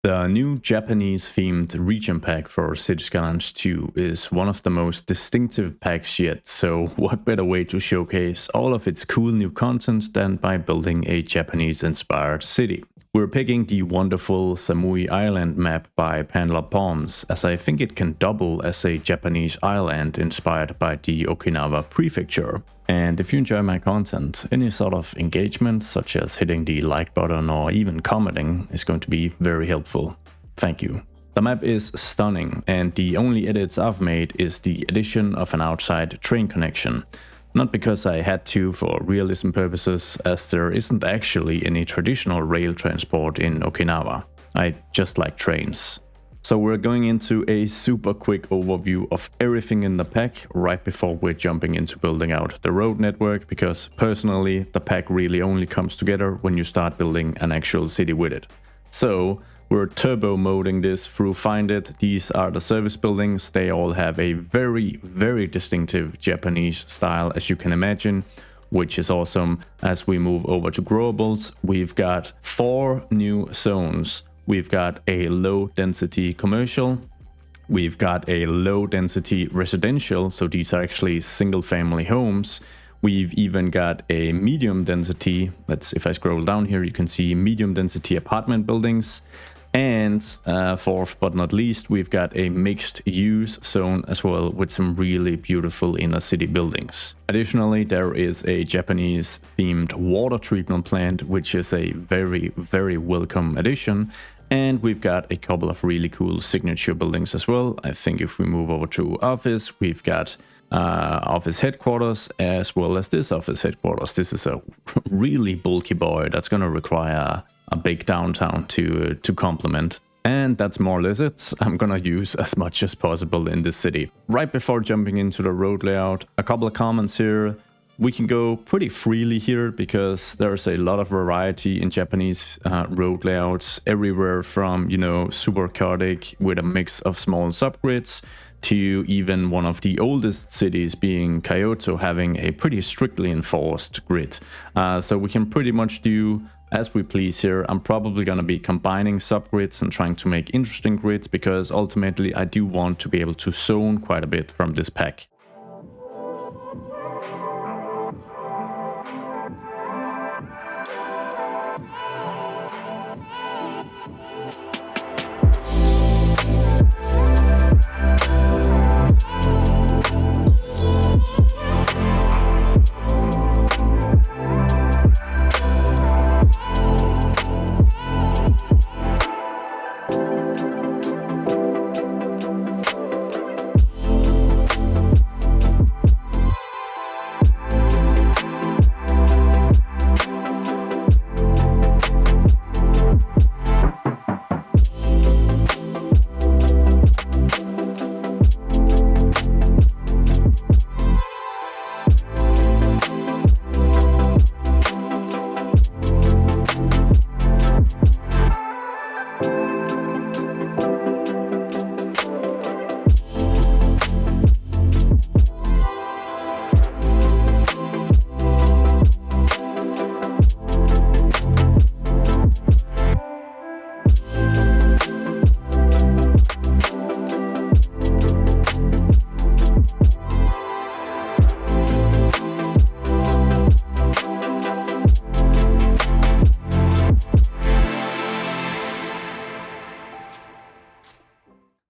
The new Japanese-themed region pack for City Skylines 2 is one of the most distinctive packs yet, so what better way to showcase all of its cool new content than by building a Japanese-inspired city. We're picking the wonderful Samui Island map by Pandler Palms, as I think it can double as a Japanese island inspired by the Okinawa prefecture. And if you enjoy my content, any sort of engagement, such as hitting the like button or even commenting, is going to be very helpful. Thank you. The map is stunning, and the only edits I've made is the addition of an outside train connection. Not because I had to for realism purposes, as there isn't actually any traditional rail transport in Okinawa. I just like trains. So we're going into a super quick overview of everything in the pack right before we're jumping into building out the road network, because personally the pack really only comes together when you start building an actual city with it. So we're turbo moding this through Find It. These are the service buildings. They all have a very distinctive Japanese style, as you can imagine, which is awesome. As we move over to growables, we've got 4 new zones. We've got a low density commercial, we've got a low density residential, so these are actually single family homes. We've even got a medium density, if I scroll down here, you can see medium density apartment buildings. And fourth but not least, we've got a mixed use zone as well, with some really beautiful inner city buildings. Additionally, there is a Japanese themed water treatment plant, which is a very welcome addition. And we've got a couple of really cool signature buildings as well. I think if we move over to office, we've got office headquarters as well as this office headquarters. This is a really bulky boy that's going to require a big downtown to complement. And that's more or less it. I'm gonna use as much as possible in this city. Right before jumping into the road layout, a couple of comments here. We can go pretty freely here because there's a lot of variety in Japanese road layouts, everywhere from, you know, super chaotic with a mix of small subgrids to even one of the oldest cities being Kyoto having a pretty strictly enforced grid. So we can pretty much do as we please here. I'm probably going to be combining subgrids and trying to make interesting grids, because ultimately I do want to be able to zone quite a bit from this pack.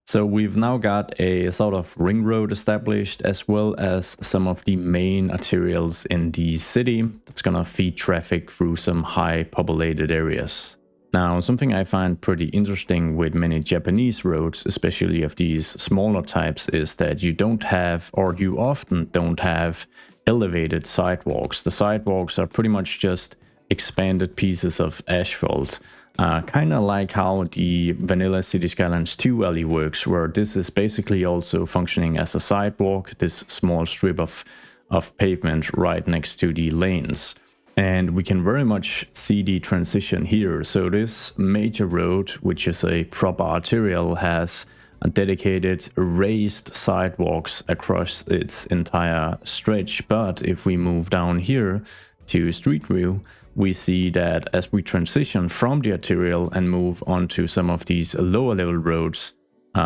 So we've now got a sort of ring road established, as well as some of the main arterials in the city that's gonna feed traffic through some high populated areas. Now, something I find pretty interesting with many Japanese roads, especially of these smaller types, is that you don't have, or you often don't have, elevated sidewalks. The sidewalks are pretty much just expanded pieces of asphalt. Kind of like how the vanilla City Skylines 2 alley works, where this is basically also functioning as a sidewalk, this small strip of pavement right next to the lanes. And we can very much see the transition here. So this major road, which is a proper arterial, has a dedicated raised sidewalks across its entire stretch. But if we move down here to Street View, we see that as we transition from the arterial and move onto some of these lower level roads,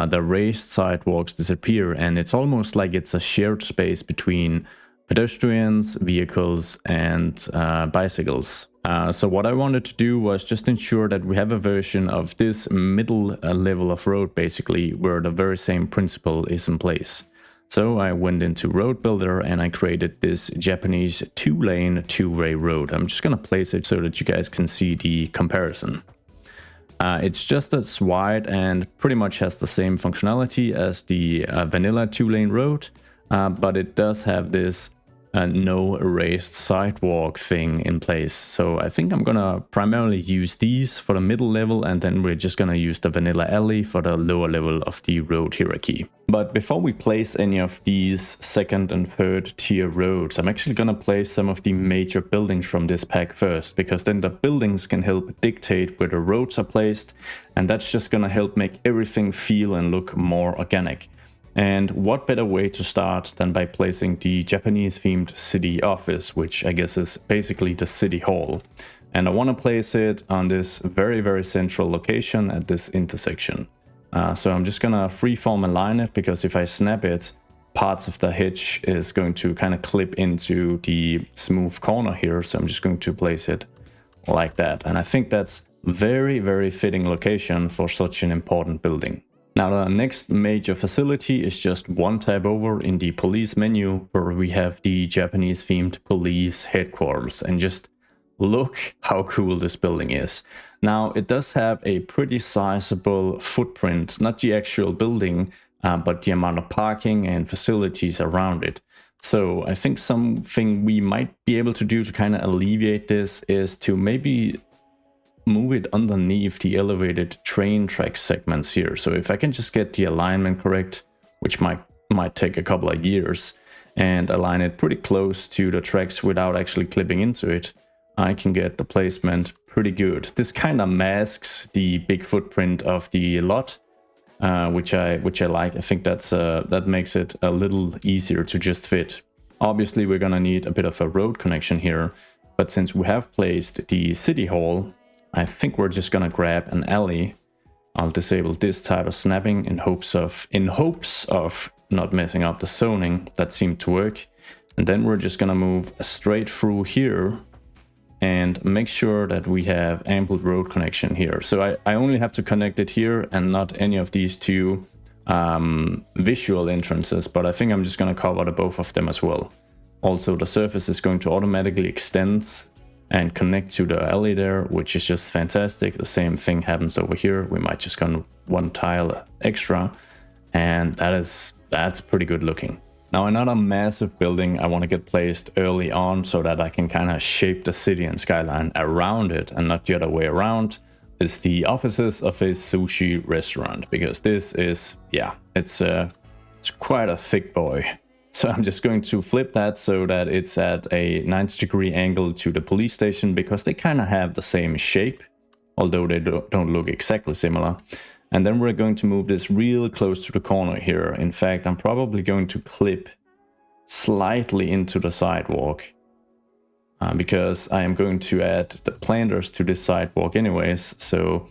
the raised sidewalks disappear, and it's almost like it's a shared space between pedestrians, vehicles, and bicycles. So what I wanted to do was just ensure that we have a version of this middle level of road, basically, where the very same principle is in place. So I went into Road Builder and I created this Japanese 2-lane, 2-way road. I'm just going to place it so that you guys can see the comparison. It's just as wide and pretty much has the same functionality as the vanilla 2-lane road, but it does have this no raised sidewalk thing in place. So I think I'm gonna primarily use these for the middle level, and then we're just gonna use the vanilla alley for the lower level of the road hierarchy. But before we place any of these second and third tier roads, I'm actually gonna place some of the major buildings from this pack first, because then the buildings can help dictate where the roads are placed, and that's just gonna help make everything feel and look more organic. And what better way to start than by placing the Japanese-themed city office, which I guess is basically the city hall. And I want to place it on this very, very central location at this intersection. So I'm just going to freeform align it, because if I snap it, parts of the hitch is going to kind of clip into the smooth corner here. So I'm just going to place it like that. And I think that's very, very fitting location for such an important building. Now the next major facility is just one tab over in the police menu, where we have the Japanese themed police headquarters, and just look how cool this building is. Now it does have a pretty sizable footprint, not the actual building, but the amount of parking and facilities around it. So I think something we might be able to do to kind of alleviate this is to maybe move it underneath the elevated train track segments here. So if I can just get the alignment correct, which might take a couple of years, and align it pretty close to the tracks without actually clipping into it, I can get the placement pretty good. This kind of masks the big footprint of the lot, which I like. I think that makes it a little easier to just fit. Obviously we're gonna need a bit of a road connection here, but since we have placed the city hall, I think we're just gonna grab an alley. I'll disable this type of snapping in hopes of not messing up the zoning. That seemed to work. And then we're just gonna move straight through here and make sure that we have ample road connection here. So I only have to connect it here and not any of these two visual entrances, but I think I'm just gonna cover the both of them as well. Also, the surface is going to automatically extend and connect to the alley there, which is just fantastic. The same thing happens over here. We might just go one tile extra, and that's pretty good looking. Now another massive building I want to get placed early on so that I can kind of shape the city and skyline around it and not the other way around is the offices of a sushi restaurant, because this is, yeah, it's quite a thick boy. So I'm just going to flip that so that it's at a 90-degree angle to the police station, because they kind of have the same shape, although they don't look exactly similar. And then we're going to move this real close to the corner here. In fact, I'm probably going to clip slightly into the sidewalk, because I am going to add the planters to this sidewalk anyways. So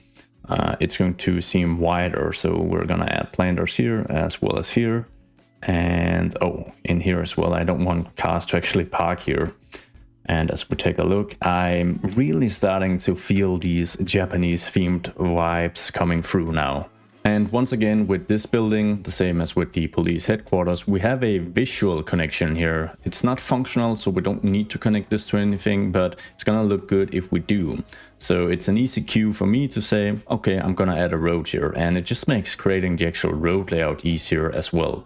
it's going to seem wider. So we're going to add planters here as well as here. And oh, in here as well. I don't want cars to actually park here. And as we take a look, I'm really starting to feel these Japanese themed vibes coming through now. And once again, with this building, the same as with the police headquarters, we have a visual connection here. It's not functional, so we don't need to connect this to anything, but it's gonna look good if we do. So it's an easy cue for me to say, okay, I'm gonna add a road here, and it just makes creating the actual road layout easier as well.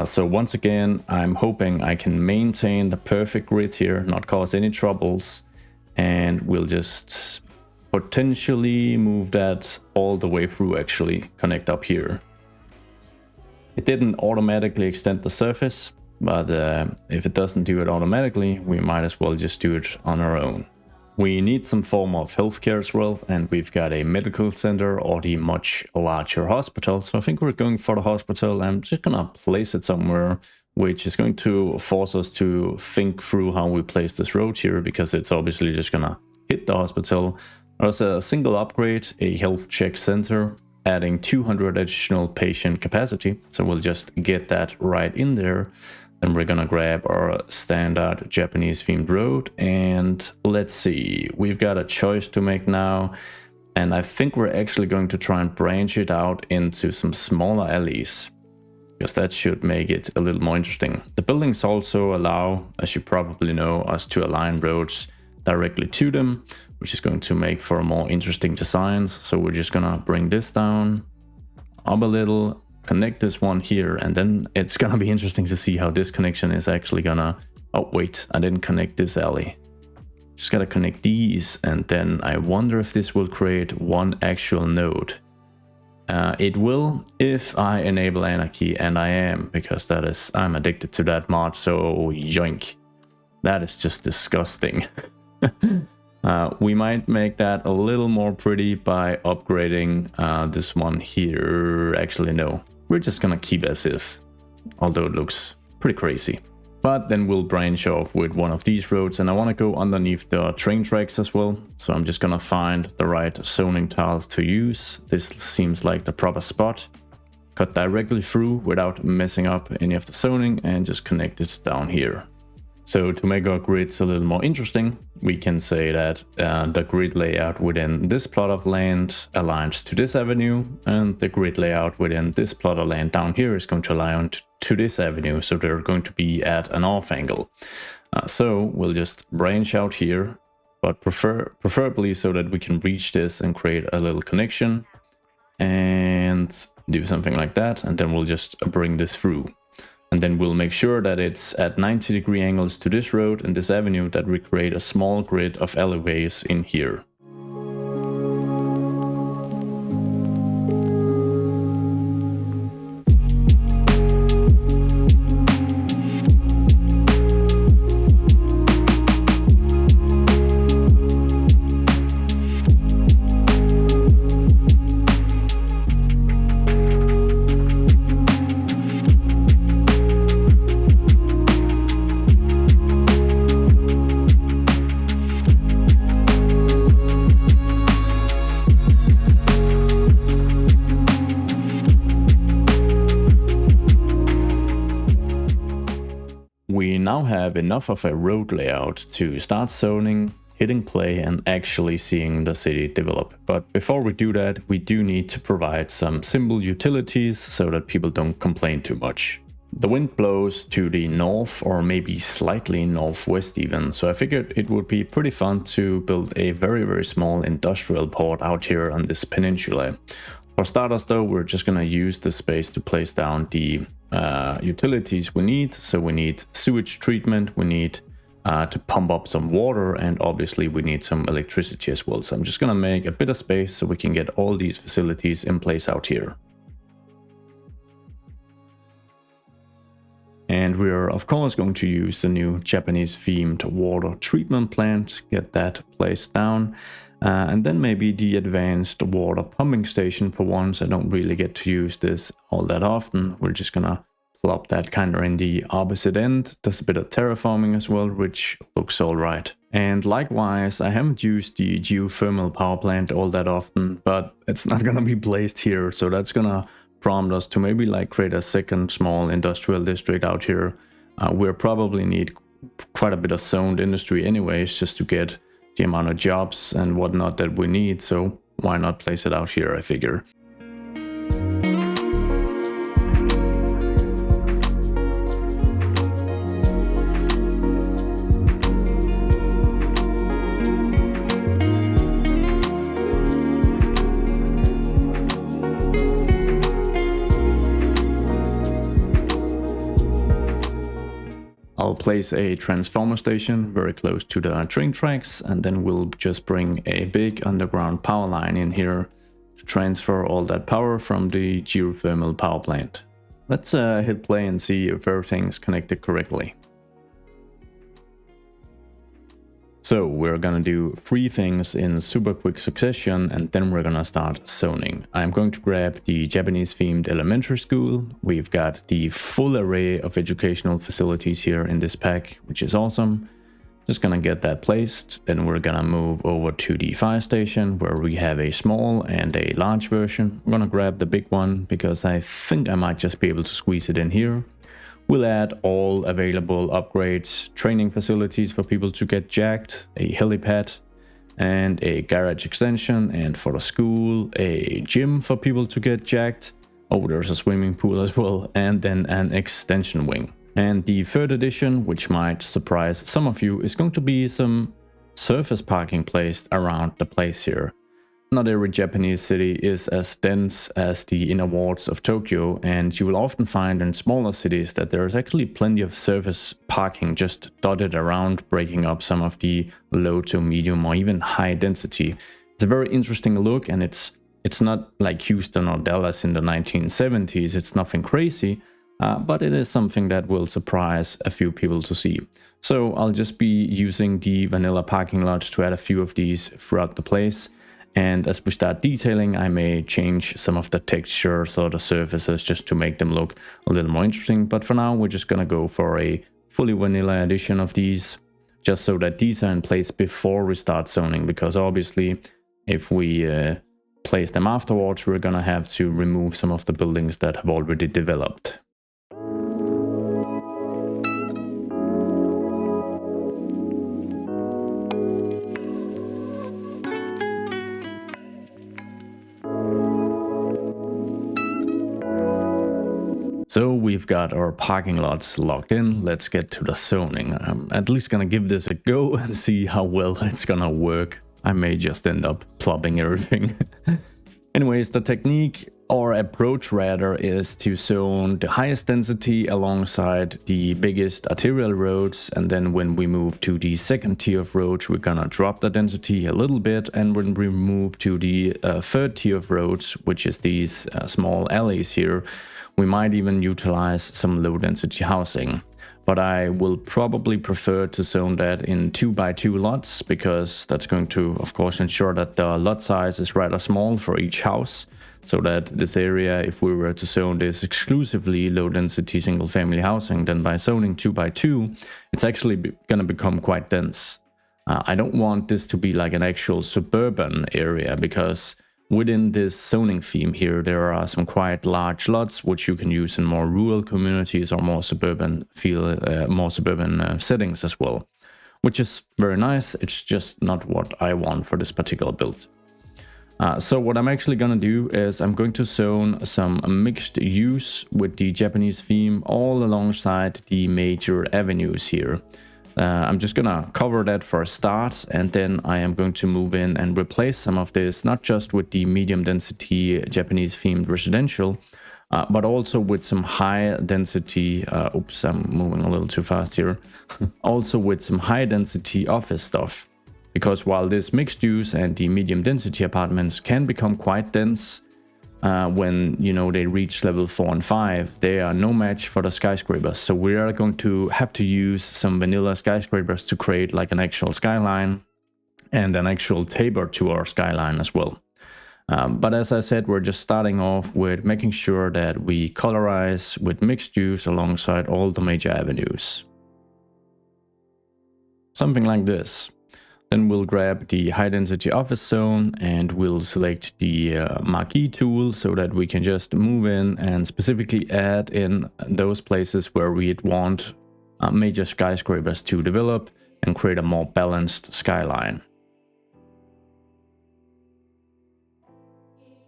So once again, I'm hoping I can maintain the perfect grid here, not cause any troubles, and we'll just potentially move that all the way through, actually connect up here. It didn't automatically extend the surface, but if it doesn't do it automatically, we might as well just do it on our own. We need some form of healthcare as well, and we've got a medical center or the much larger hospital. So I think we're going for the hospital. I'm just gonna place it somewhere which is going to force us to think through how we place this road here, because it's obviously just gonna hit the hospital. There's a single upgrade, a health check center, adding 200 additional patient capacity. So we'll just get that right in there. Then we're gonna grab our standard Japanese themed road, and let's see, we've got a choice to make now. And I think we're actually going to try and branch it out into some smaller alleys, because that should make it a little more interesting. The buildings also allow, as you probably know, us to align roads directly to them, which is going to make for more interesting designs. So we're just gonna bring this down, up a little, connect this one here, and then it's gonna be interesting to see how this connection is actually gonna... Oh wait, I didn't connect this alley. Just gotta connect these, and then I wonder if this will create one actual node. It will if I enable anarchy, and I am, because I'm addicted to that mod, so yoink. That is just disgusting. We might make that a little more pretty by upgrading this one here. Actually, no. We're just gonna keep as is, although it looks pretty crazy. But then we'll branch off with one of these roads, and I want to go underneath the train tracks as well. So I'm just gonna find the right zoning tiles to use. This seems like the proper spot. Cut directly through without messing up any of the zoning, and just connect it down here. So to make our grids a little more interesting, we can say that the grid layout within this plot of land aligns to this avenue, and the grid layout within this plot of land down here is going to align to this avenue, so they're going to be at an off angle. So we'll just branch out here, but preferably so that we can reach this and create a little connection, and do something like that, and then we'll just bring this through. And then we'll make sure that it's at 90-degree angles to this road and this avenue, that we create a small grid of alleyways in here. We now have enough of a road layout to start zoning, hitting play, and actually seeing the city develop. But before we do that, we do need to provide some simple utilities so that people don't complain too much. The wind blows to the north, or maybe slightly northwest even, so I figured it would be pretty fun to build a very small industrial port out here on this peninsula. For starters though, we're just gonna use the space to place down the utilities we need. So we need sewage treatment, we need to pump up some water, and obviously we need some electricity as well. So I'm just gonna make a bit of space so we can get all these facilities in place out here. And we're of course going to use the new Japanese themed water treatment plant, get that placed down. And then maybe the advanced water pumping station for once. I don't really get to use this all that often. We're just gonna plop that kind of in the opposite end. Does a bit of terraforming as well, which looks all right. And likewise, I haven't used the geothermal power plant all that often, but it's not gonna be placed here. So that's gonna prompt us to maybe like create a second small industrial district out here. We'll probably need quite a bit of zoned industry anyways, just to get the amount of jobs and whatnot that we need, so why not place it out here, I figure. I'll place a transformer station very close to the train tracks, and then we'll just bring a big underground power line in here to transfer all that power from the geothermal power plant. Let's hit play and see if everything's connected correctly. So we're gonna do 3 things in super quick succession, and then we're gonna start zoning. I'm going to grab the Japanese themed elementary school. We've got the full array of educational facilities here in this pack, which is awesome. Just gonna get that placed. Then we're gonna move over to the fire station, where we have a small and a large version. I'm gonna grab the big one because I think I might just be able to squeeze it in here. We'll add all available upgrades, training facilities for people to get jacked, a helipad, and a garage extension, and for the school, a gym for people to get jacked. Oh, there's a swimming pool as well, and then an extension wing. And the third addition, which might surprise some of you, is going to be some surface parking placed around the place here. Not every Japanese city is as dense as the inner wards of Tokyo, and you will often find in smaller cities that there is actually plenty of surface parking just dotted around, breaking up some of the low to medium or even high density. It's a very interesting look, and it's not like Houston or Dallas in the 1970s. It's nothing crazy, but it is something that will surprise a few people to see. So I'll just be using the vanilla parking lots to add a few of these throughout the place. And as we start detailing, I may change some of the textures or the surfaces just to make them look a little more interesting. But for now, we're just gonna go for a fully vanilla edition of these, just so that these are in place before we start zoning, because obviously if we place them afterwards, we're gonna have to remove some of the buildings that have already developed. So we've got our parking lots locked in. Let's get to the zoning. I'm at least gonna give this a go and see how well it's gonna work. I may just end up plopping everything. Anyways, the technique or approach rather is to zone the highest density alongside the biggest arterial roads, and then when we move to the second tier of roads, we're gonna drop the density a little bit, and when we move to the third tier of roads, which is these small alleys here, we might even utilize some low density housing. But I will probably prefer to zone that in 2x2 lots, because that's going to, of course, ensure that the lot size is rather small for each house, so that this area, if we were to zone this exclusively low density single family housing, then by zoning 2x2, it's actually going to become quite dense. I don't want this to be like an actual suburban area, because within this zoning theme here, there are some quite large lots which you can use in more rural communities or more suburban settings as well, which is very nice. It's just not what I want for this particular build. So what I'm actually gonna do is I'm going to zone some mixed use with the Japanese theme all alongside the major avenues here. I'm just gonna cover that for a start, and then I am going to move in and replace some of this, not just with the medium density Japanese themed residential, but also with some high density, oops, I'm moving a little too fast here, also with some high density office stuff. Because while this mixed use and the medium density apartments can become quite dense, when they reach level 4 and 5, they are no match for the skyscrapers. So we are going to have to use some vanilla skyscrapers to create like an actual skyline and an actual taper to our skyline as well. But as I said, we're just starting off with making sure that we colorize with mixed use alongside all the major avenues. Something like this. Then we'll grab the high density office zone and we'll select the marquee tool so that we can just move in and specifically add in those places where we'd want major skyscrapers to develop and create a more balanced skyline.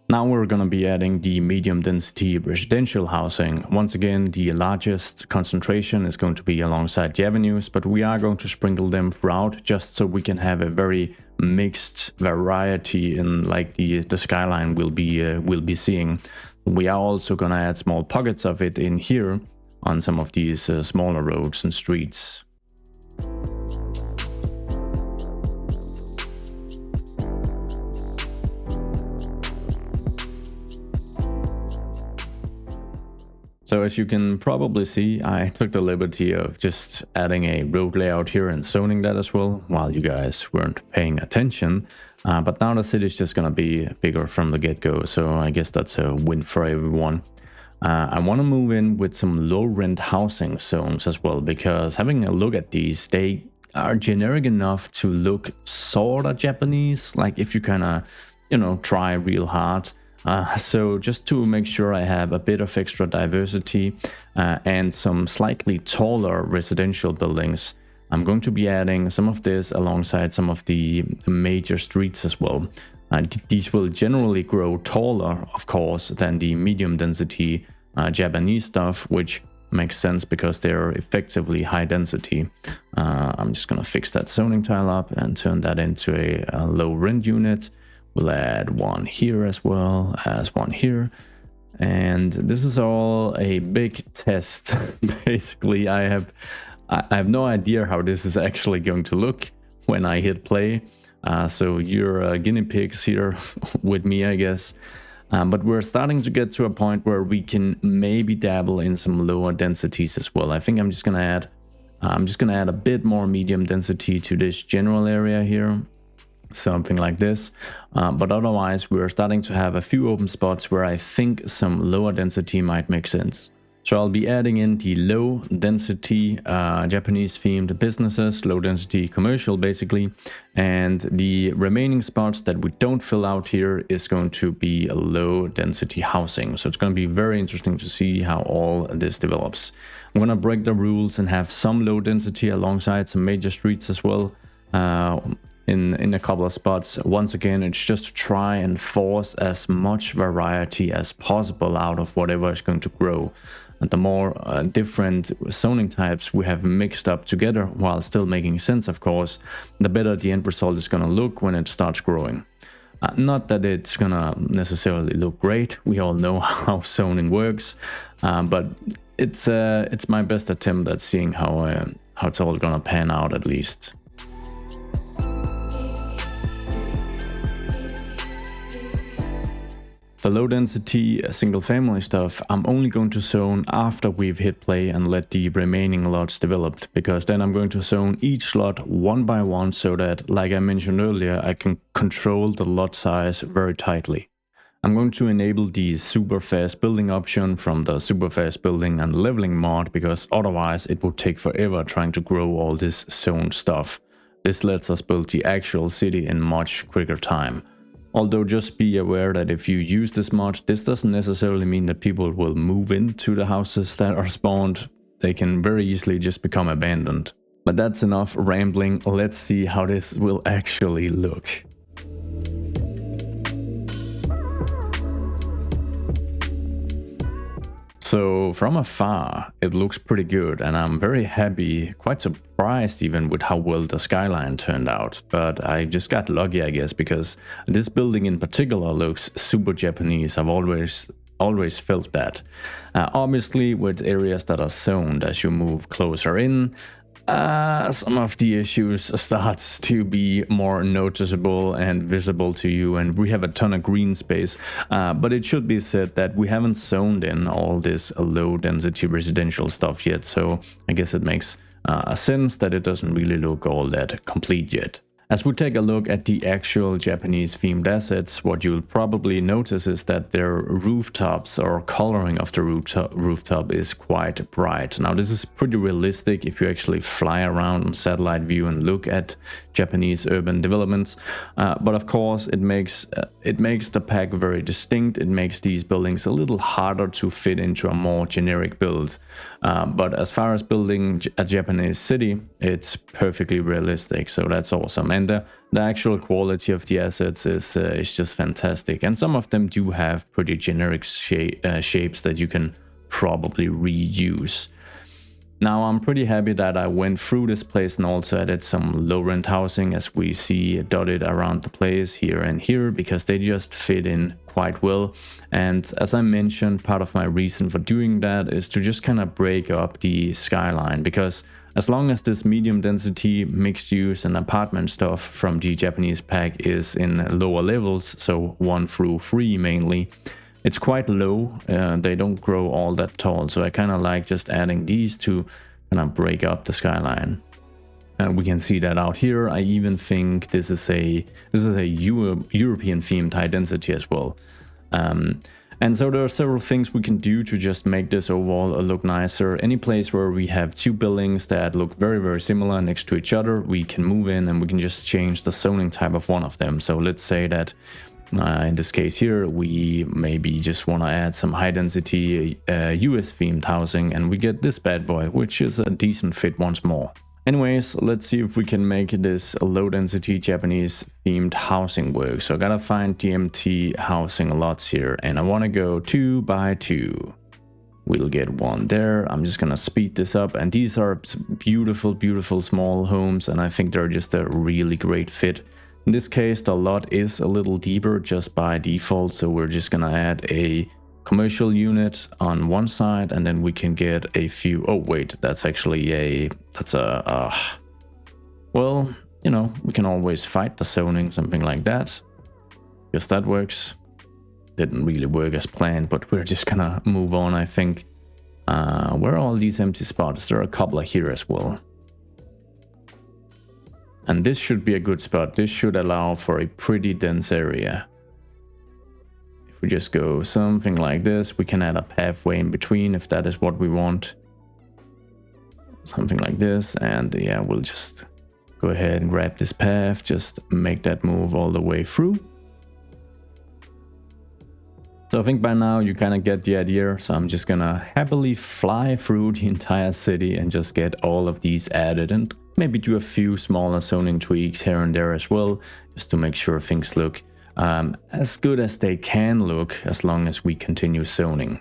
Now we're going to be adding the medium density residential housing. Once again, the largest concentration is going to be alongside the avenues, but we are going to sprinkle them throughout just so we can have a very mixed variety in like the skyline we'll be seeing. We are also going to add small pockets of it in here on some of these smaller roads and streets. So as you can probably see, I took the liberty of just adding a road layout here and zoning that as well, while you guys weren't paying attention. But now the city is just going to be bigger from the get-go, so I guess that's a win for everyone. I want to move in with some low-rent housing zones as well, because having a look at these, they are generic enough to look sort of Japanese, like if you kind of, you know, try real hard. So just to make sure I have a bit of extra diversity and some slightly taller residential buildings, I'm going to be adding some of this alongside some of the major streets as well. These will generally grow taller, of course, than the medium density Japanese stuff, which makes sense because they're effectively high density. I'm just going to fix that zoning tile up and turn that into a low rent unit. We'll add one here as well as one here. And this is all a big test. Basically, I have no idea how this is actually going to look when I hit play. So you're guinea pigs here with me, I guess. But we're starting to get to a point where we can maybe dabble in some lower densities as well. I think I'm just gonna add a bit more medium density to this general area here. Something like this, but otherwise we're starting to have a few open spots where I think some lower density might make sense. So I'll be adding in the low density Japanese themed businesses, low density commercial basically, and the remaining spots that we don't fill out here is going to be a low density housing. So it's going to be very interesting to see how all this develops. I'm going to break the rules and have some low density alongside some major streets as well. In a couple of spots. Once again, it's just to try and force as much variety as possible out of whatever is going to grow. And the more different zoning types we have mixed up together while still making sense, of course, the better the end result is going to look when it starts growing. Not that it's going to necessarily look great. We all know how zoning works, but it's my best attempt at seeing how it's all going to pan out at least. The low density single family stuff I'm only going to zone after we've hit play and let the remaining lots develop, because then I'm going to zone each lot one by one so that, like I mentioned earlier, I can control the lot size very tightly. I'm going to enable the super fast building option from the super fast building and leveling mod, because otherwise it would take forever trying to grow all this zone stuff. This lets us build the actual city in much quicker time. Although just be aware that if you use this mod, this doesn't necessarily mean that people will move into the houses that are spawned. They can very easily just become abandoned. But that's enough rambling. Let's see how this will actually look. So from afar, it looks pretty good, and I'm very happy, quite surprised even with how well the skyline turned out. But I just got lucky, I guess, because this building in particular looks super Japanese. I've always felt that. Obviously, with areas that are zoned as you move closer in, some of the issues starts to be more noticeable and visible to you, and we have a ton of green space, but it should be said that we haven't zoned in all this low density residential stuff yet, so I guess it makes a sense that it doesn't really look all that complete yet. As we take a look at the actual Japanese themed assets, what you'll probably notice is that their rooftops or coloring of the rooftop is quite bright. Now this is pretty realistic if you actually fly around on satellite view and look at Japanese urban developments, but of course it makes the pack very distinct. It makes these buildings a little harder to fit into a more generic build, but as far as building a Japanese city, it's perfectly realistic, so that's awesome. And the actual quality of the assets is just fantastic, and some of them do have pretty generic shapes that you can probably reuse. Now I'm pretty happy that I went through this place and also added some low rent housing, as we see dotted around the place here and here, because they just fit in quite well. And as I mentioned, part of my reason for doing that is to just kind of break up the skyline, because as long as this medium density mixed use and apartment stuff from the Japanese pack is in lower levels, so 1 through 3 mainly, It's quite low. They don't grow all that tall, so I kind of like just adding these to kind of break up the skyline. We can see that out here. I even think this is a European themed high density as well. And so there are several things we can do to just make this overall look nicer. Any place where we have two buildings that look very, very similar next to each other, we can move in and we can just change the zoning type of one of them. So let's say that in this case here, we maybe just want to add some high density US themed housing, and we get this bad boy, which is a decent fit once more. Anyways, let's see if we can make this low density Japanese themed housing work. So I gotta find the empty housing lots here, and I want to go 2 by 2. We'll get one there. I'm just gonna speed this up, and these are beautiful, beautiful small homes, and I think they're just a really great fit. In this case, the lot is a little deeper just by default, so we're just gonna add a commercial unit on one side, and then we can get a few. Oh wait, that's actually well, you know, we can always fight the zoning, something like that. Guess that works. Didn't really work as planned, but we're just gonna move on, I think. Where are all these empty spots? There are a couple here as well. And this should be a good spot. This should allow for a pretty dense area. If we just go something like this, we can add a pathway in between if that is what we want. Something like this, and yeah, we'll just go ahead and grab this path, just make that move all the way through. So I think by now you kind of get the idea, so I'm just gonna happily fly through the entire city and just get all of these added, and maybe do a few smaller zoning tweaks here and there as well, just to make sure things look as good as they can look, as long as we continue zoning.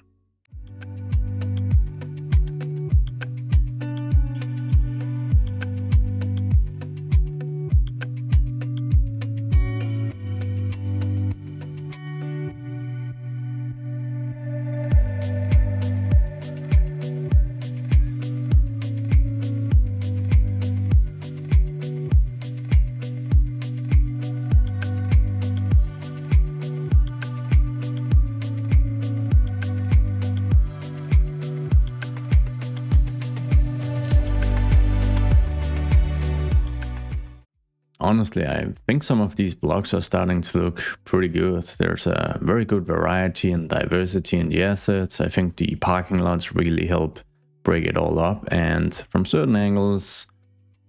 Honestly, I think some of these blocks are starting to look pretty good. There's a very good variety and diversity in the assets. I think the parking lots really help break it all up, and from certain angles,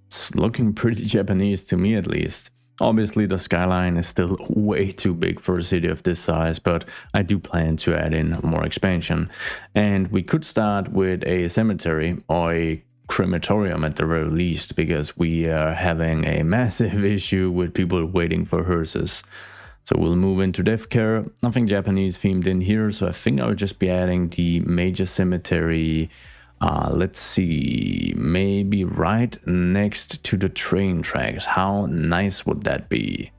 it's looking pretty Japanese to me at least. Obviously, the skyline is still way too big for a city of this size, but I do plan to add in more expansion. And we could start with a cemetery or a crematorium at the very least, because we are having a massive issue with people waiting for hearses. So we'll move into death care. Nothing Japanese themed in here, so I think I'll just be adding the major cemetery. Let's see, maybe right next to the train tracks. How nice would that be?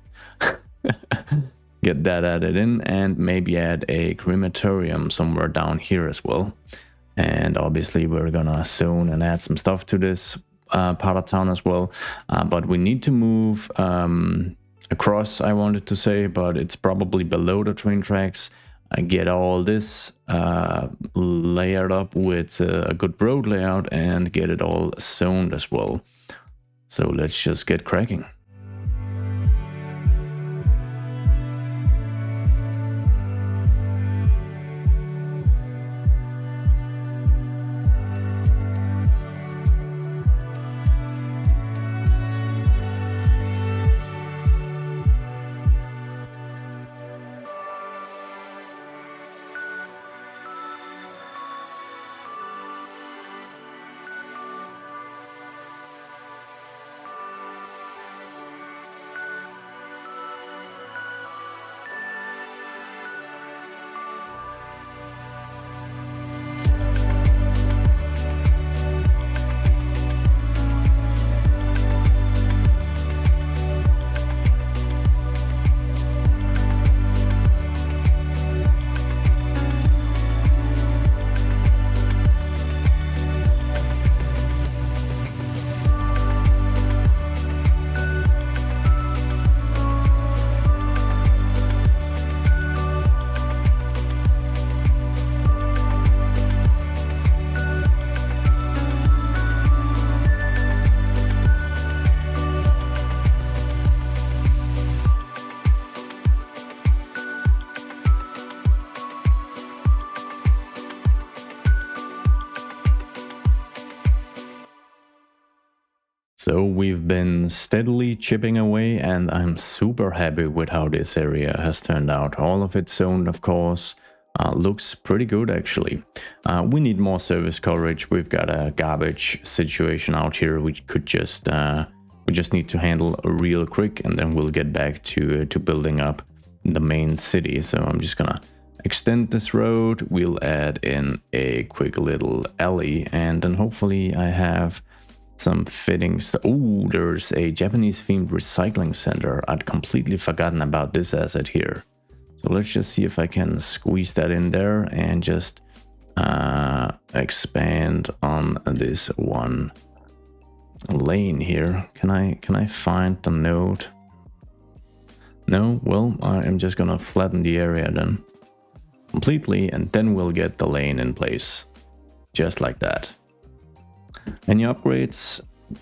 Get that added in, and maybe add a crematorium somewhere down here as well. And obviously we're gonna zone and add some stuff to this part of town as well. But we need to move across, I wanted to say, but it's probably below the train tracks. Get all this layered up with a good road layout and get it all zoned as well. So let's just get cracking. So we've been steadily chipping away, and I'm super happy with how this area has turned out. All of it zoned, of course. Looks pretty good, actually. We need more service coverage. We've got a garbage situation out here. We just need to handle real quick, and then we'll get back to building up the main city. So I'm just gonna extend this road. We'll add in a quick little alley, and then hopefully I have some fittings. Oh, there's a Japanese themed recycling center. I'd completely forgotten about this asset here. So let's just see if I can squeeze that in there and just expand on this one lane here. Can I find the node? No? Well, I'm just gonna flatten the area then completely, and then we'll get the lane in place. Just like that. Any upgrades?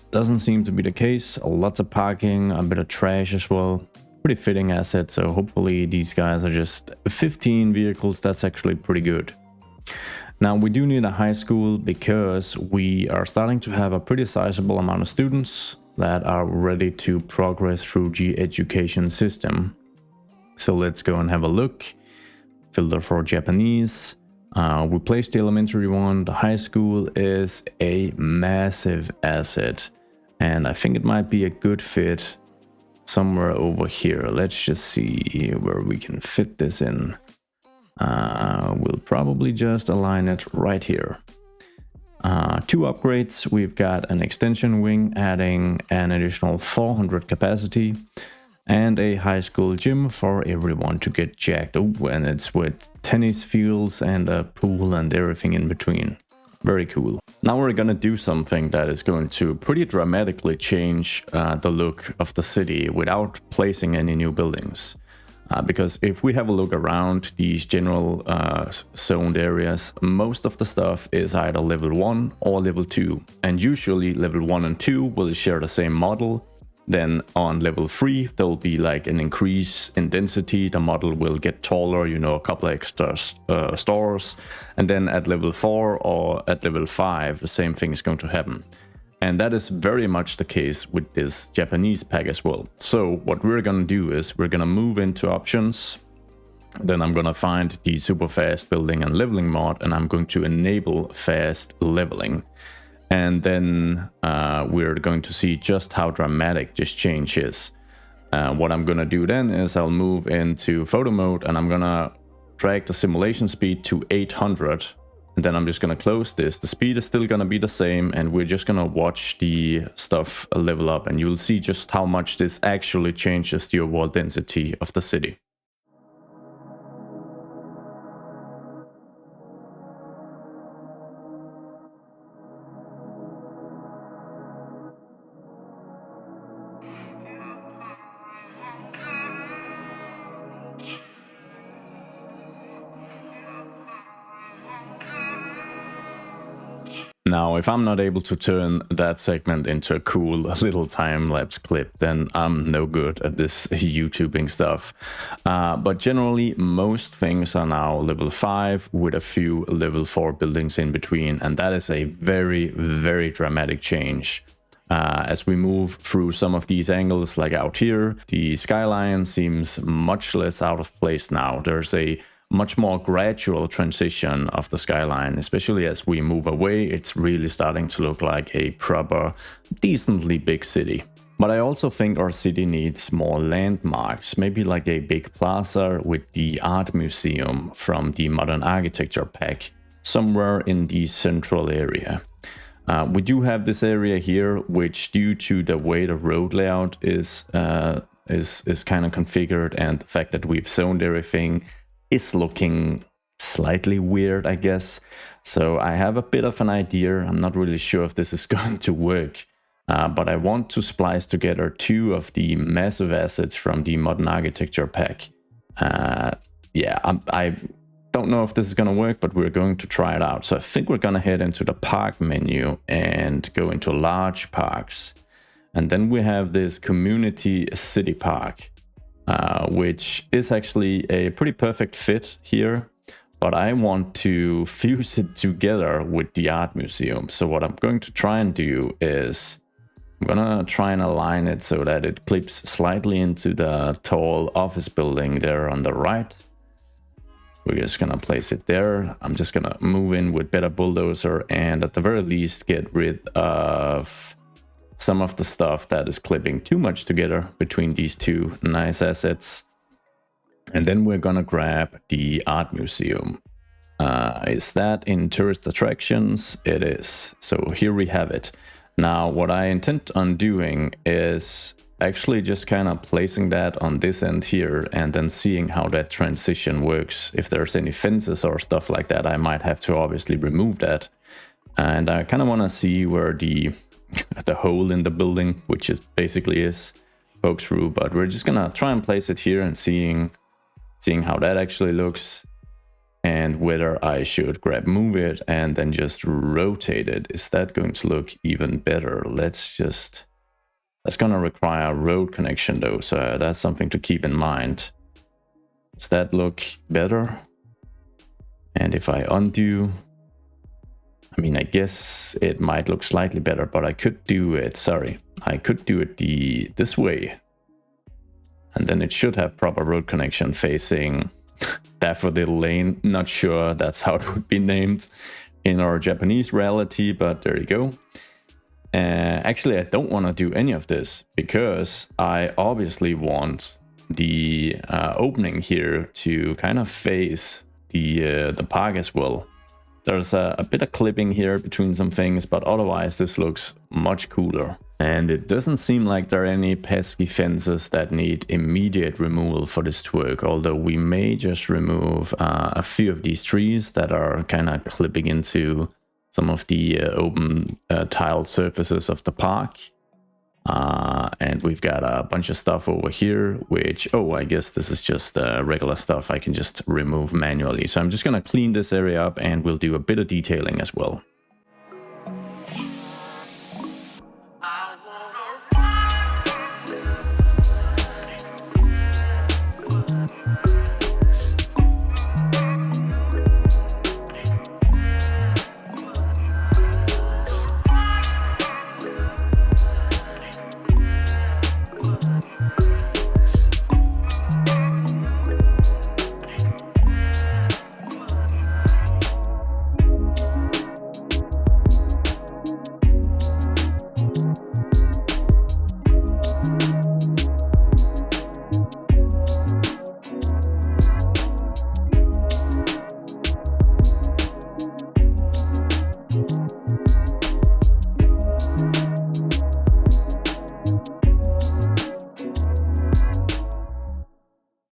Doesn't seem to be the case. Lots of parking, a bit of trash as well. Pretty fitting asset, so hopefully these guys are just 15 vehicles. That's actually pretty good. Now we do need a high school because we are starting to have a pretty sizable amount of students that are ready to progress through the education system. So let's go and have a look. Filter for Japanese. We placed the elementary one. The high school is a massive asset, and I think it might be a good fit somewhere over here. Let's just see where we can fit this in. We'll probably just align it right here. 2 upgrades. We've got an extension wing adding an additional 400 capacity, and a high school gym for everyone to get jacked. Oh, and it's with tennis fields and a pool and everything in between. Very cool. Now we're gonna do something that is going to pretty dramatically change the look of the city without placing any new buildings. Because if we have a look around these general zoned areas, most of the stuff is either level 1 or level 2. And usually level 1 and 2 will share the same model. Then on level 3, there will be like an increase in density. The model will get taller, you know, a couple of extra stores. And then at level 4 or at level 5, the same thing is going to happen. And that is very much the case with this Japanese pack as well. So what we're going to do is we're going to move into options. Then I'm going to find the super fast building and leveling mod, and I'm going to enable fast leveling. And then we're going to see just how dramatic this change is. What I'm going to do then is I'll move into photo mode, and I'm going to drag the simulation speed to 800. And then I'm just going to close this. The speed is still going to be the same, and we're just going to watch the stuff level up. And you'll see just how much this actually changes the overall density of the city. Now, if I'm not able to turn that segment into a cool little time-lapse clip, then I'm no good at this YouTubing stuff. But generally, most things are now level 5 with a few level 4 buildings in between, and that is a very, very dramatic change. As we move through some of these angles, like out here, the skyline seems much less out of place now. There's a much more gradual transition of the skyline, especially as we move away. It's really starting to look like a proper, decently big city. But I also think our city needs more landmarks, maybe like a big plaza with the art museum from the modern architecture pack, somewhere in the central area. We do have this area here, which due to the way the road layout is kind of configured, and the fact that we've zoned everything, is looking slightly weird, I guess. So I have a bit of an idea. I'm not really sure if this is going to work, but I want to splice together 2 of the massive assets from the modern architecture pack. Yeah, I don't know if this is going to work, but we're going to try it out. So I think we're going to head into the park menu and go into large parks. And then we have this community city park. Which is actually a pretty perfect fit here, but I want to fuse it together with the art museum. So what I'm going to try and do is I'm gonna try and align it so that it clips slightly into the tall office building there on the right. We're just gonna place it there. I'm just gonna move in with better bulldozer and at the very least get rid of some of the stuff that is clipping too much together between these two nice assets. And then we're gonna grab the art museum. Is that in tourist attractions? It is. So here we have it. Now what I intend on doing is actually just kind of placing that on this end here and then seeing how that transition works. If there's any fences or stuff like that, I might have to obviously remove that. And I kind of want to see where the hole in the building, which is basically is, pokes through. But we're just gonna try and place it here and seeing how that actually looks. And whether I should move it and then just rotate it. Is that going to look even better? That's gonna require a road connection though, so that's something to keep in mind. Does that look better? And if I undo, I mean, I guess it might look slightly better, but I could do it, I could do it this way. And then it should have proper road connection facing Daffodil Lane. Not sure that's how it would be named in our Japanese reality, but there you go. Actually, I don't want to do any of this because I obviously want the opening here to kind of face the park as well. There's a bit of clipping here between some things, but otherwise this looks much cooler. And it doesn't seem like there are any pesky fences that need immediate removal for this to work, although we may just remove a few of these trees that are kind of clipping into some of the open tiled surfaces of the park. And we've got a bunch of stuff over here, which, oh, I guess this is just regular stuff I can just remove manually. So I'm just going to clean this area up and we'll do a bit of detailing as well.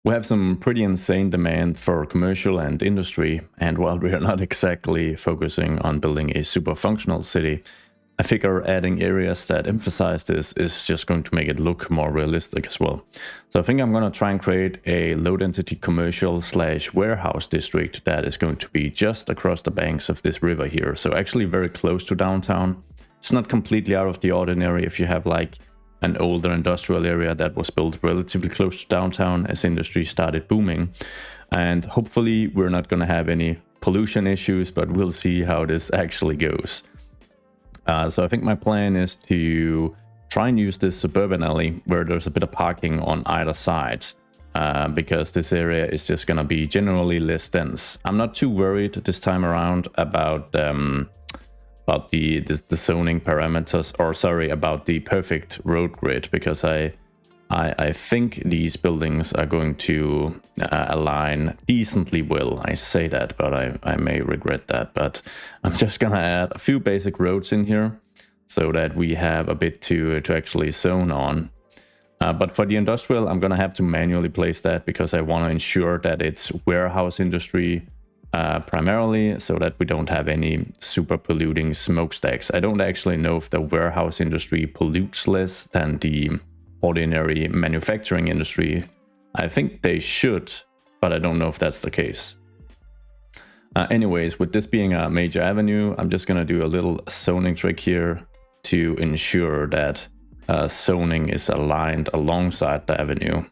We have some pretty insane demand for commercial and industry, and while we are not exactly focusing on building a super functional city, I figure adding areas that emphasize this is just going to make it look more realistic as well. So I think I'm going to try and create a low-density commercial/warehouse district that is going to be just across the banks of this river here, so actually very close to downtown. It's not completely out of the ordinary if you have like an older industrial area that was built relatively close to downtown as industry started booming. And hopefully we're not going to have any pollution issues, but we'll see how this actually goes. So I think my plan is to try and use this suburban alley where there's a bit of parking on either side, because this area is just going to be generally less dense. I'm not too worried this time around about the zoning parameters, or sorry, about the perfect road grid, because I think these buildings are going to align decently well. I say that, but I may regret that. But I'm just gonna add a few basic roads in here so that we have a bit to actually zone on. But for the industrial, I'm gonna have to manually place that because I want to ensure that it's warehouse industry primarily, so that we don't have any super polluting smokestacks. I don't actually know if the warehouse industry pollutes less than the ordinary manufacturing industry. I think they should, but I don't know if that's the case. Anyways, with this being a major avenue, I'm just gonna do a little zoning trick here to ensure that zoning is aligned alongside the avenue.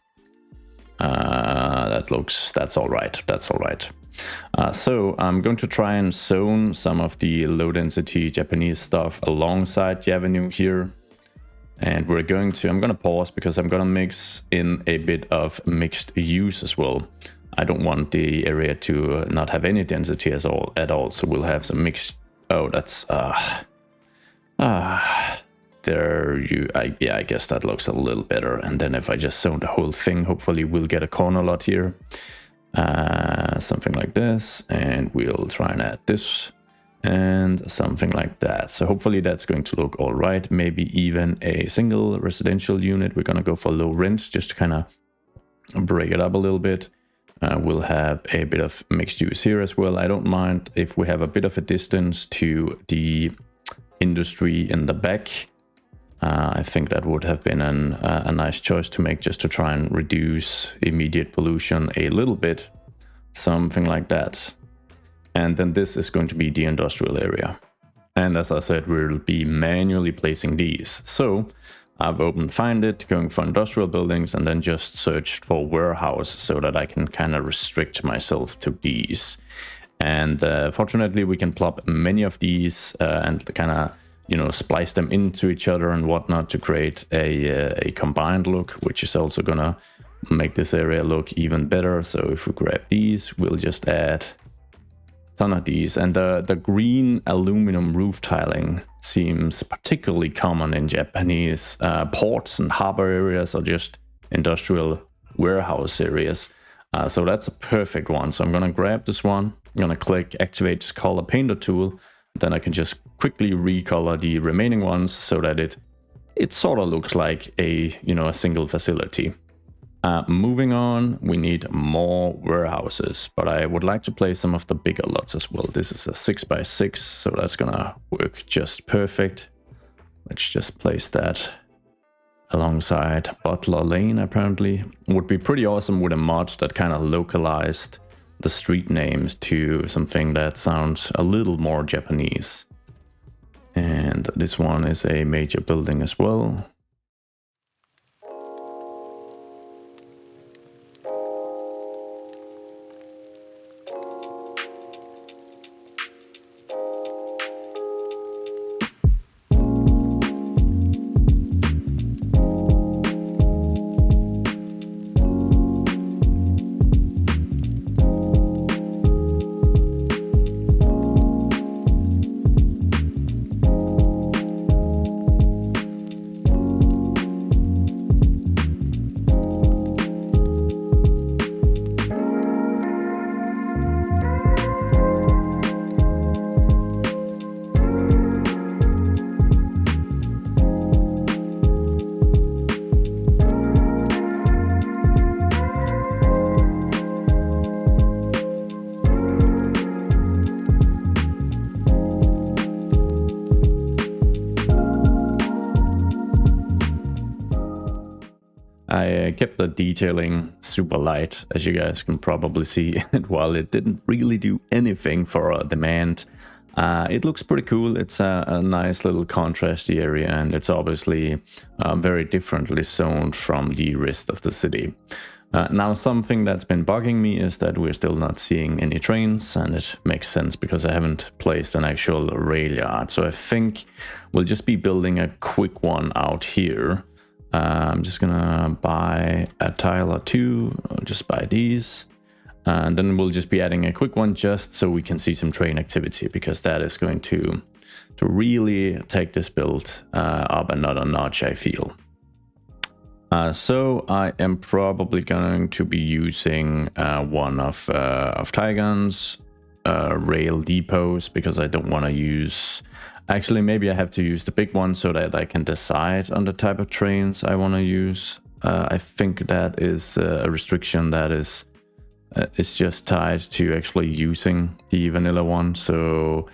That's all right. So I'm going to try and zone some of the low density Japanese stuff alongside the avenue here. And I'm going to pause because I'm going to mix in a bit of mixed use as well. I don't want the area to not have any density at all. So we'll have some mixed. Oh, that's I guess that looks a little better. And then if I just zone the whole thing, hopefully we'll get a corner lot here. Something like this, and we'll try and add this and something like that. So hopefully that's going to look all right. Maybe even a single residential unit. We're gonna go for low rent just to kind of break it up a little bit. We'll have a bit of mixed use here as well. I don't mind if we have a bit of a distance to the industry in the back. I think that would have been a nice choice to make, just to try and reduce immediate pollution a little bit. Something like that. And then this is going to be the industrial area. And as I said, we'll be manually placing these. So I've opened Find It, going for industrial buildings, and then just searched for warehouse so that I can kind of restrict myself to these. And fortunately, we can plop many of these and kind of, you know, splice them into each other and whatnot to create a combined look, which is also gonna make this area look even better. So if we grab these, we'll just add a ton of these. And the green aluminum roof tiling seems particularly common in Japanese ports and harbor areas, or just industrial warehouse areas. So that's a perfect one. So I'm gonna grab this one. I'm gonna click Activate Color Painter tool. Then I can just quickly recolor the remaining ones so that it sort of looks like a single facility. Moving on, we need more warehouses, but I would like to place some of the bigger lots as well. This is a 6x6, so that's gonna work just perfect. Let's just place that alongside Butler Lane. Apparently would be pretty awesome with a mod that kind of localized the street names to something that sounds a little more Japanese. And this one is a major building as well. I kept the detailing super light, as you guys can probably see, and while it didn't really do anything for demand, it looks pretty cool. It's a nice little contrasty area, and it's obviously very differently zoned from the rest of the city. Now, something that's been bugging me is that we're still not seeing any trains, and it makes sense because I haven't placed an actual rail yard. So I think we'll just be building a quick one out here. I'm just gonna buy a tile or two, or just buy these. And then we'll just be adding a quick one just so we can see some train activity, because that is going to really take this build up another notch, I feel. So I am probably going to be using one of Taigan's rail depots, because I don't want to use... Actually, maybe I have to use the big one so that I can decide on the type of trains I want to use. I think that is a restriction that is just tied to actually using the vanilla one. So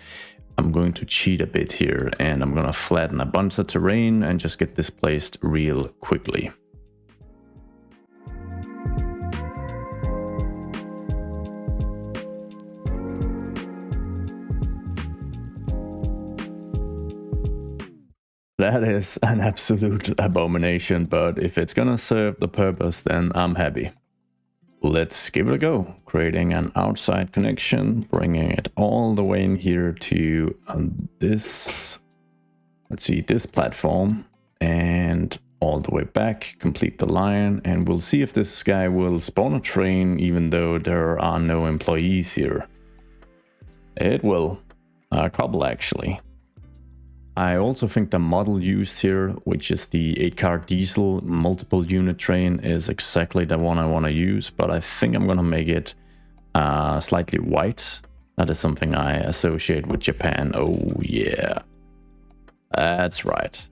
I'm going to cheat a bit here, and I'm going to flatten a bunch of terrain and just get this placed real quickly. That is an absolute abomination, but if it's gonna serve the purpose, then I'm happy. Let's give it a go. Creating an outside connection, bringing it all the way in here to this, let's see, this platform. and all the way back, complete the line, and we'll see if this guy will spawn a train even though there are no employees here. It will. A couple actually. I also think the model used here, which is the 8-car diesel multiple unit train, is exactly the one I want to use, but I think I'm going to make it slightly white. That is something I associate with Japan. Oh yeah, that's right.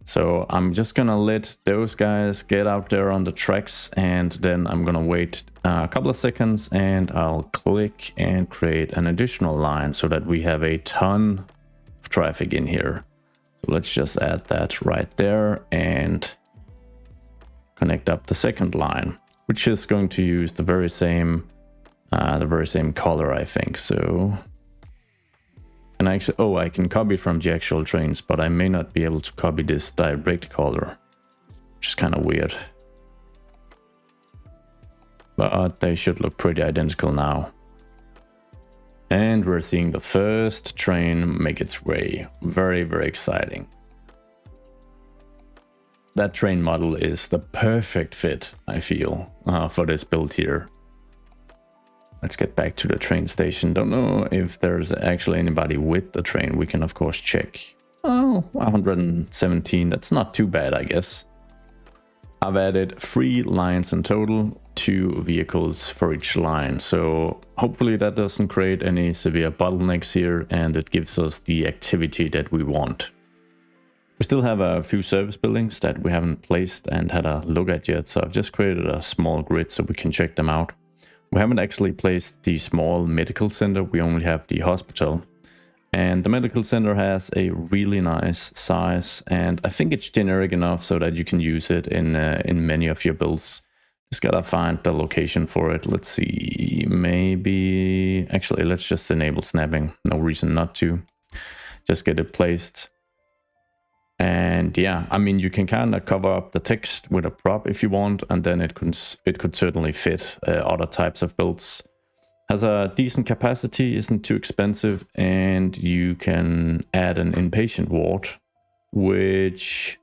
So I'm just going to let those guys get out there on the tracks, and then I'm going to wait a couple of seconds and I'll click and create an additional line so that we have a ton traffic in here. So let's just add that right there and connect up the second line, which is going to use the very same color, I think. So, and actually, I can copy from the actual trains, but I may not be able to copy this direct color, which is kind of weird. But they should look pretty identical now. And we're seeing the first train make its way. Very, very exciting. That train model is the perfect fit, I feel, for this build here. Let's get back to the train station. Don't know if there's actually anybody with the train. We can, of course, check. Oh, 117. That's not too bad, I guess. I've added 3 lines in total, 2 vehicles for each line. So hopefully that doesn't create any severe bottlenecks here, and it gives us the activity that we want. We still have a few service buildings that we haven't placed and had a look at yet, so I've just created a small grid so we can check them out. We haven't actually placed the small medical center, we only have the hospital. And the medical center has a really nice size, and I think it's generic enough so that you can use it in many of your builds. Just gotta find the location for it. Let's see, maybe... Actually, let's just enable snapping. No reason not to. Just get it placed. And yeah, I mean, you can kind of cover up the text with a prop if you want, and then it could certainly fit other types of builds. Has a decent capacity, isn't too expensive, and you can add an inpatient ward, which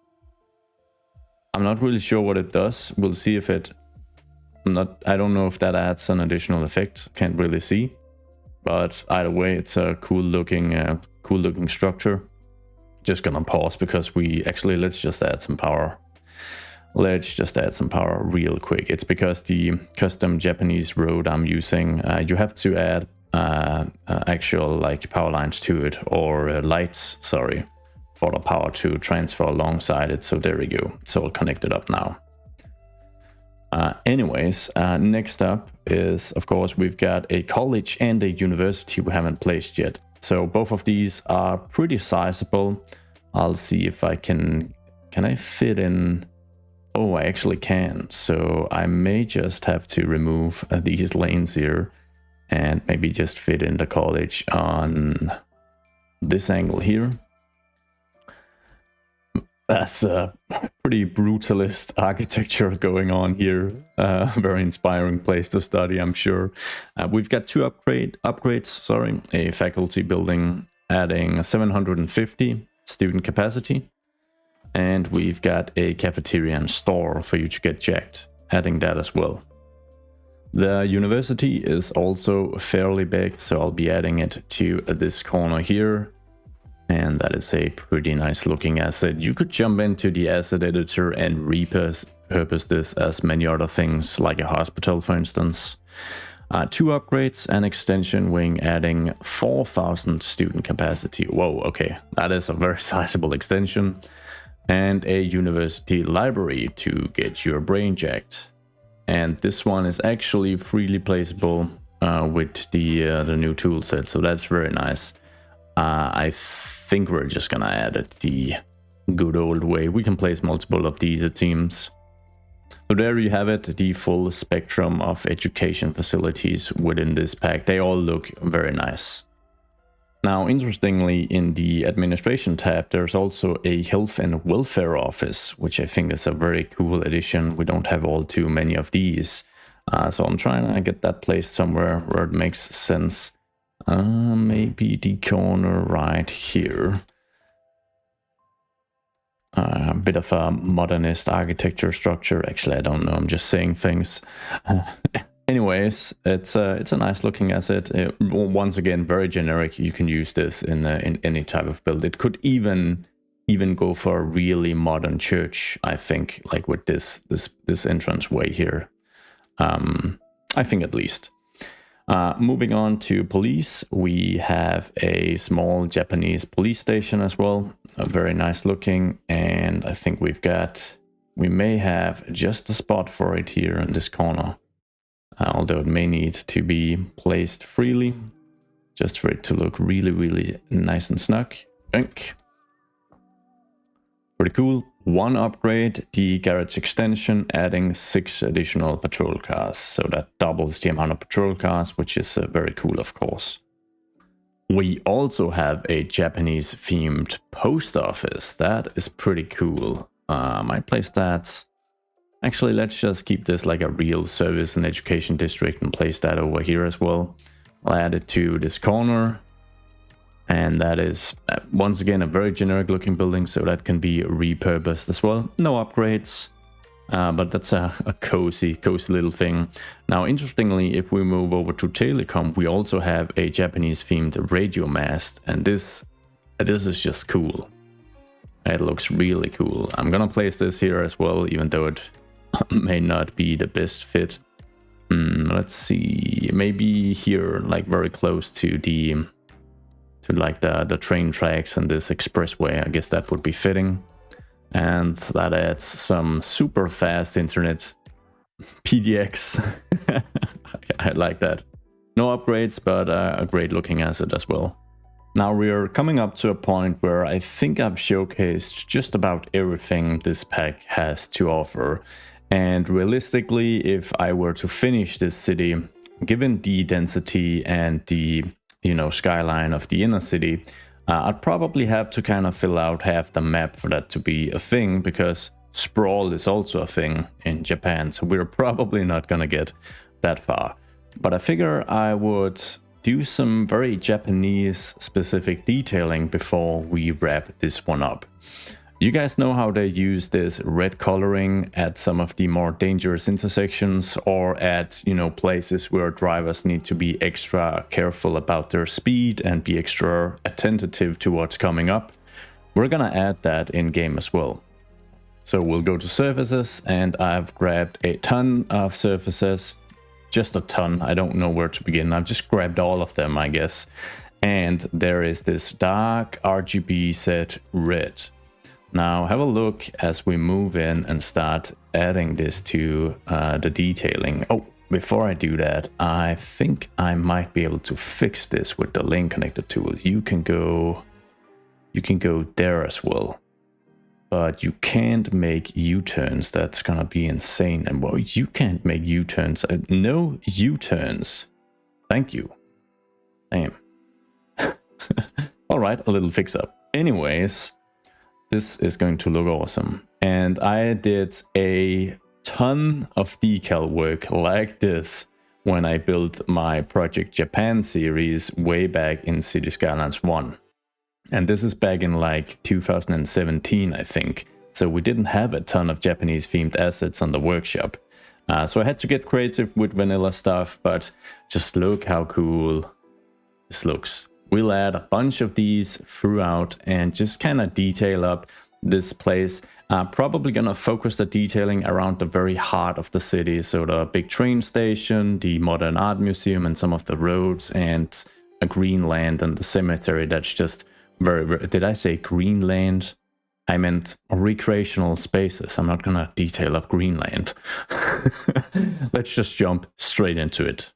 I'm not really sure what it does. We'll see if it... I don't know if that adds an additional effect. Can't really see, but either way, it's a cool looking structure. Just gonna pause because let's just add some power. Let's just add some power real quick. It's because the custom Japanese road I'm using, you have to add actual like power lines to it, or lights, sorry, for the power to transfer alongside it. So there we go. It's all connected up now. Anyways, next up is, of course, we've got a college and a university we haven't placed yet. So both of these are pretty sizable. I'll see if I can I fit in? Oh, I actually can. So I may just have to remove these lanes here and maybe just fit in the college on this angle here. That's a pretty brutalist architecture going on here. Very inspiring place to study, I'm sure. We've got 2 upgrades, sorry. A faculty building adding 750 student capacity. And we've got a cafeteria and store for you to get jacked, adding that as well. The university is also fairly big, so I'll be adding it to this corner here. And that is a pretty nice looking asset. You could jump into the asset editor and repurpose this as many other things, like a hospital, for instance. 2 upgrades, an extension wing adding 4,000 student capacity. Whoa, okay, that is a very sizable extension. And a university library to get your brain jacked. And this one is actually freely placeable with the new toolset, so that's very nice. I think we're just gonna add it the good old way. We can place multiple of these, it seems. So there you have it, the full spectrum of education facilities within this pack. They all look very nice. Now, interestingly, in the administration tab, there's also a health and welfare office, which I think is a very cool addition. We don't have all too many of these. So I'm trying to get that placed somewhere where it makes sense. Maybe the corner right here. a bit of a modernist architecture structure. Actually, I don't know. I'm just saying things. Anyways, it's a nice looking asset. Once again, very generic. You can use this in any type of build. It could even go for a really modern church, I think, like with this entrance way here. I think at least. Moving on to police, we have a small Japanese police station as well. Very nice looking, and I think we may have just a spot for it here in this corner. Although it may need to be placed freely, just for it to look really, really nice and snug. Pretty cool. One upgrade, the garage extension, adding 6 additional patrol cars. So that doubles the amount of patrol cars, which is very cool, of course. We also have a Japanese themed post office. That is pretty cool. I place that. Actually, let's just keep this like a real service and education district and place that over here as well. I'll add it to this corner. And that is, once again, a very generic looking building, so that can be repurposed as well. No upgrades, but that's a cozy little thing. Now, interestingly, if we move over to telecom, we also have a Japanese themed radio mast, and this is just cool. It looks really cool. I'm gonna place this here as well, even though it may not be the best fit. Let's see, maybe here, like very close to the train tracks and this expressway. I guess that would be fitting. And that adds some super fast internet. PDX. I like that. No upgrades, but a great looking asset as well. Now we're coming up to a point where I think I've showcased just about everything this pack has to offer. And realistically, if I were to finish this city, given the density and the skyline of the inner city, I'd probably have to kind of fill out half the map for that to be a thing, because sprawl is also a thing in Japan, so we're probably not gonna get that far. But I figure I would do some very Japanese specific detailing before we wrap this one up. You guys know how they use this red coloring at some of the more dangerous intersections, or at, places where drivers need to be extra careful about their speed and be extra attentive to what's coming up. We're gonna add that in game as well. So we'll go to surfaces, and I've grabbed a ton of surfaces, just a ton. I don't know where to begin. I've just grabbed all of them, I guess. And there is this dark RGB set red. Now have a look as we move in and start adding this to the detailing. Oh, before I do that, I think I might be able to fix this with the lane connector tool. You can go there as well, but you can't make U-turns. That's gonna be insane. And well, you can't make U-turns. No U-turns. Thank you. Damn. All right, a little fix up. Anyways. This is going to look awesome. And I did a ton of decal work like this when I built my Project Japan series way back in City Skylines 1. And this is back in like 2017, I think. So we didn't have a ton of Japanese themed assets on the workshop. So I had to get creative with vanilla stuff, but just look how cool this looks. We'll add a bunch of these throughout and just kind of detail up this place. Probably gonna focus the detailing around the very heart of the city. So the big train station, the modern art museum, and some of the roads, and a green land and the cemetery. That's just very, did I say Greenland? I meant recreational spaces. I'm not gonna detail up Greenland. Let's just jump straight into it.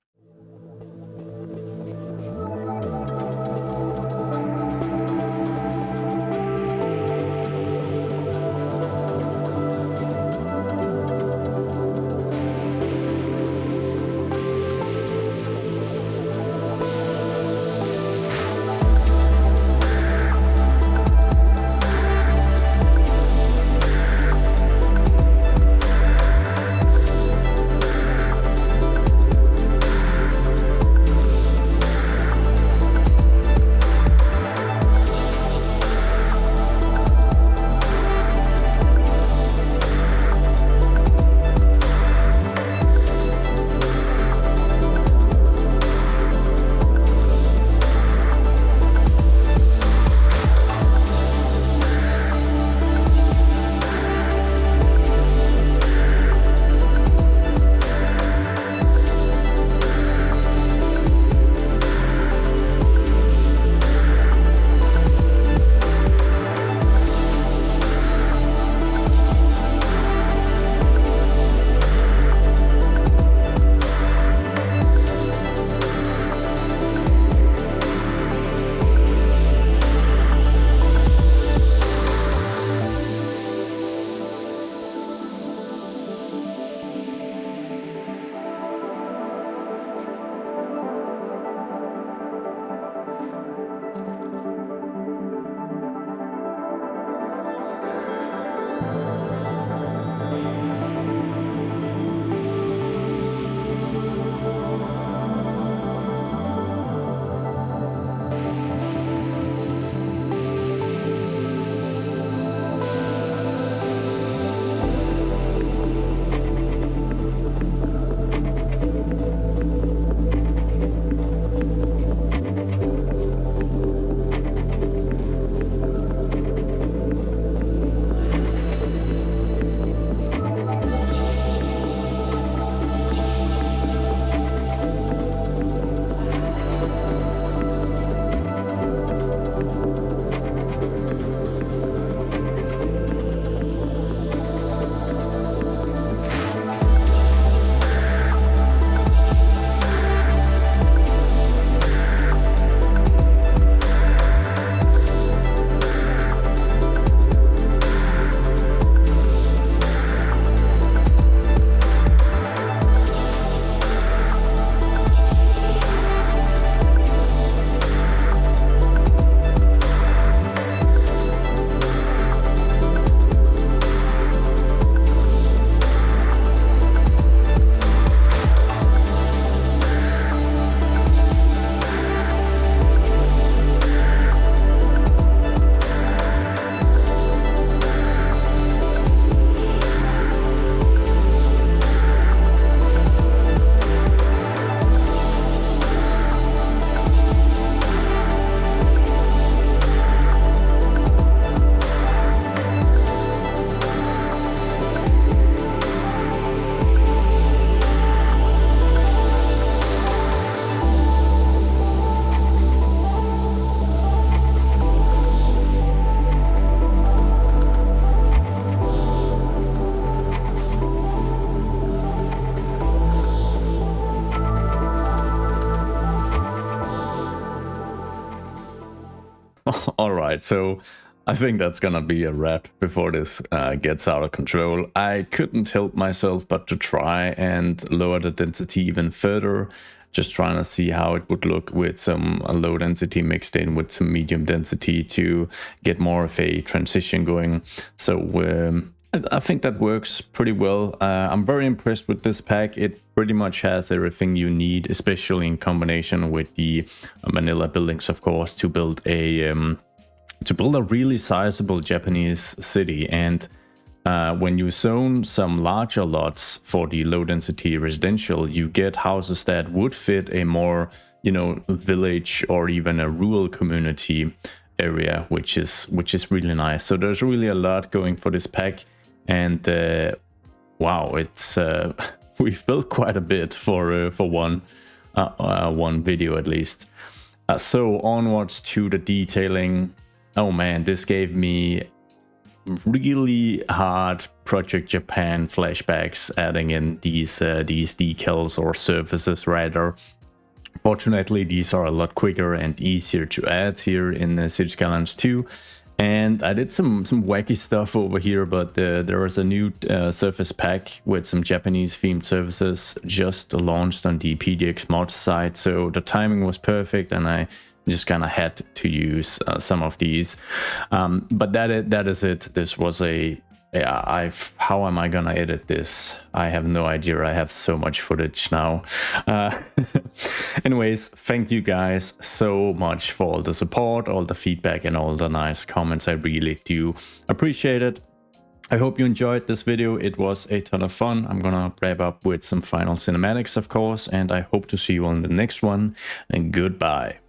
All right, so I think that's gonna be a wrap before this gets out of control. I couldn't help myself but to try and lower the density even further, just trying to see how it would look with some low density mixed in with some medium density to get more of a transition going. So I think that works pretty well. I'm very impressed with this pack. It pretty much has everything you need, especially in combination with the vanilla buildings, of course, to build a really sizable Japanese city. And when you zone some larger lots for the low density residential, you get houses that would fit a more, you know, village or even a rural community area, which is really nice. So there's really a lot going for this pack. And wow, it's we've built quite a bit for one video at least. So onwards to the detailing. Oh man, this gave me really hard Project Japan flashbacks, adding in these decals or surfaces rather. Fortunately, these are a lot quicker and easier to add here in City Skylines 2. And I did some wacky stuff over here, but there was a new surface pack with some Japanese themed surfaces just launched on the PDX mod site. So the timing was perfect and I just kind of had to use some of these. But that is it. This was a... how am I gonna edit this? I have no idea. I have so much footage now. Anyways, thank you guys so much for all the support, all the feedback, and all the nice comments. I really do appreciate it. I hope you enjoyed this video. It was a ton of fun. I'm gonna wrap up with some final cinematics, of course, and I hope to see you on the next one. And goodbye.